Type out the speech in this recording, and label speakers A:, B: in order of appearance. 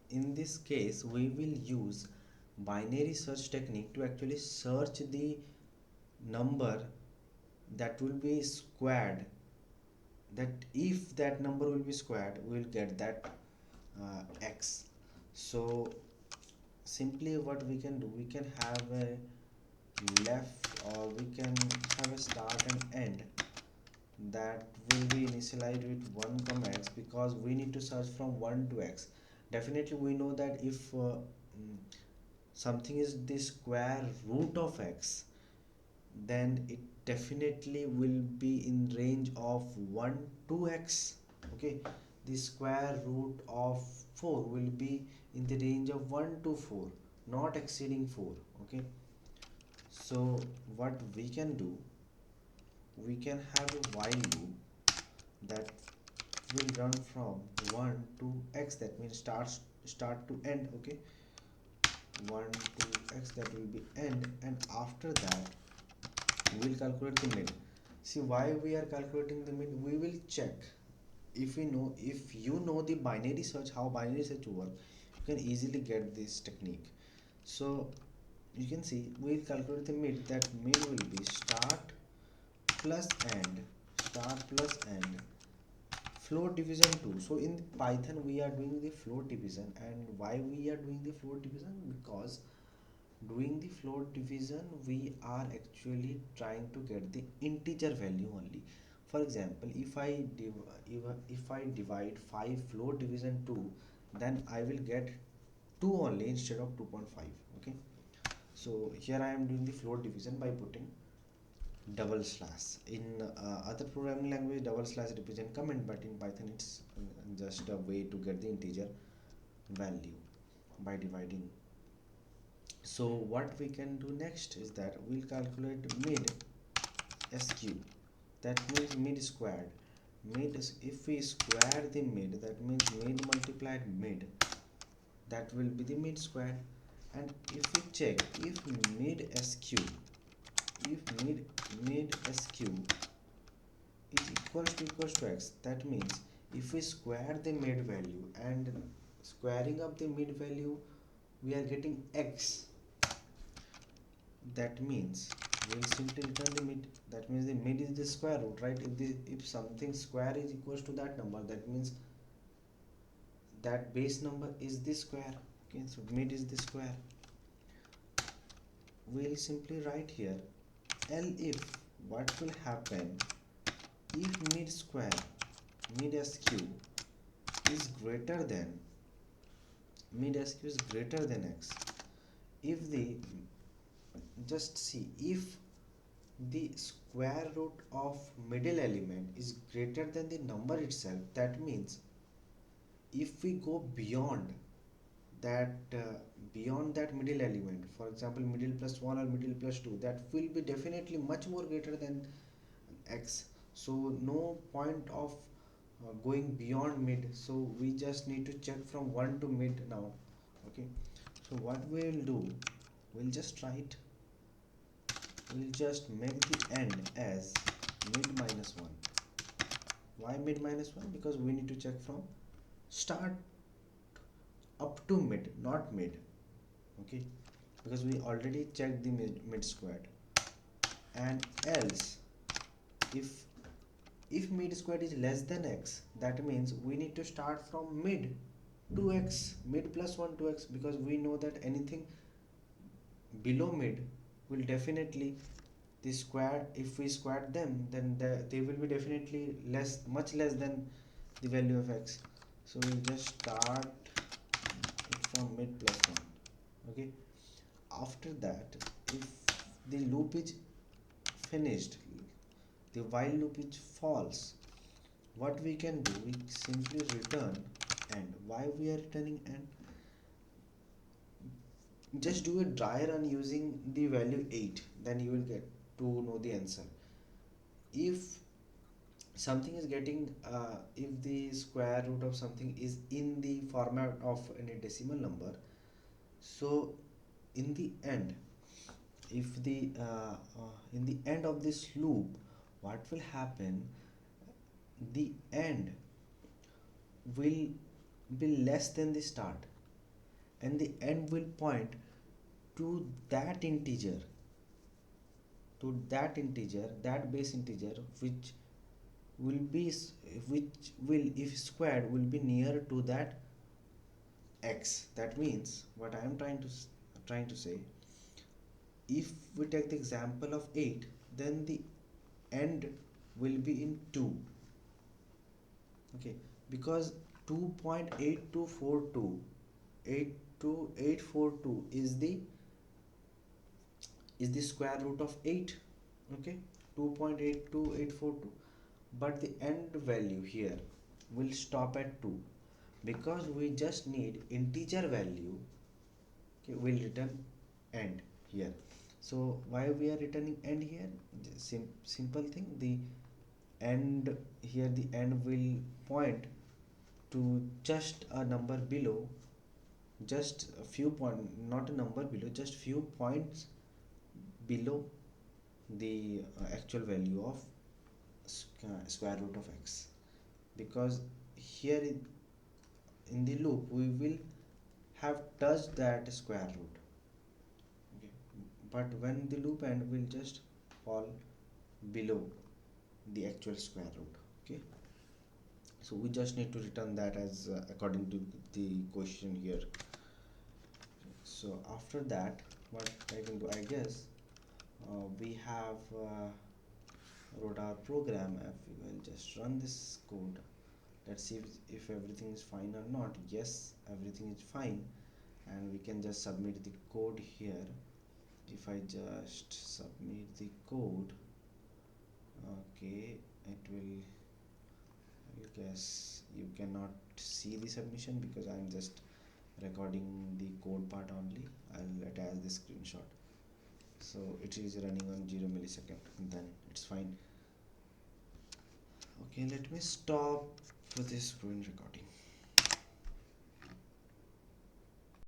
A: in this case we will use binary search technique to actually search the number that will be squared, that if that number will be squared we will get that x. So simply what we can do, we can have a left or we can have a start and end that will be initialized with 1 comma x, because we need to search from 1 to x. Definitely we know that if something is the square root of x, then it definitely will be in range of 1 to x. Okay, the square root of 4 will be in the range of 1 to 4, not exceeding 4. Okay, so what we can do, we can have a while loop that will run from 1 to x, that means start to end. Okay, 1 to x, that will be end, and after that we will calculate the mid. See why we are calculating the mid, we will check if we know, if you know the binary search, how binary search work, you can easily get this technique. So you can see we will calculate the mid, that mid will be start plus end, start plus end, float division 2. So in Python we are doing the float division, and why we are doing the float division, because doing the float division we are actually trying to get the integer value only. For example, if I divide 5 float division 2, then I will get 2 only instead of 2.5. Okay, so here I am doing the float division by putting double slash. In other programming language double slash represent comment, but in Python it's just a way to get the integer value by dividing. So what we can do next is that we'll calculate mid sq, that means mid squared. Mid is, if we square the mid, that means mid multiplied mid, that will be the mid squared. And if we check, if mid sq, if mid sq is equals to x, that means if we square the mid value and squaring up the mid value we are getting x, that means we'll simply return the mid. That means the mid is the square root, right? If something square is equals to that number, that means that base number is the square. Okay, so mid is the square. We'll simply write here L if, what will happen if mid square, mid sq is greater than, mid sq is greater than x. If the, just see, if the square root of middle element is greater than the number itself, that means if we go beyond that beyond that middle element, for example middle plus 1 or middle plus 2, that will be definitely much more greater than x. So no point of going beyond mid, so we just need to check from 1 to mid now. Okay, so what we will do, we'll just write, we'll just make the end as mid minus 1. Why mid minus 1? Because we need to check from start up to mid, not mid. Okay, because we already checked the mid squared. And else, if mid squared is less than x, that means we need to start from mid to x, mid plus 1 to x, because we know that anything below mid will definitely, the square, if we square them, then they will be definitely less, much less than the value of x. So we'll just start it from mid plus 1. Okay, after that, if the loop is finished, the while loop is false, what we can do, we simply return end. Why we are returning end? Just do a dry run using the value 8, then you will get to know the answer. If something is getting if the square root of something is in the format of any decimal number, so in the end, if the in the end of this loop, what will happen, the end will be less than the start. and the end will point to that integer, that base integer, which will be which will, if squared, will be near to that x. That means what I am trying to say, if we take the example of 8, then the end will be in 2. Okay, because 2.8242 82842 is the square root of 8. Okay, 2.82842, but the end value here will stop at 2, because we just need integer value. Okay, we'll return end here. So why we are returning end here? Simple thing, the end here, the end will point to just a number below, just a few point, not a number below, just few points below the actual value of square root of x. Because here in the loop we will have touched that square root. Okay, but when the loop end will just fall below the actual square root. Okay, so we just need to return that as according to the question here. So after that, what I can do, I guess we have wrote our program. If we will just run this code, let's see if everything is fine or not. Yes, everything is fine, and we can just submit the code here. If I just submit the code, okay, it will, I guess you cannot see the submission because I'm just recording the code part only. I'll attach the screenshot. So it is running on 0 millisecond, then it's fine. Okay, let me stop for this screen recording.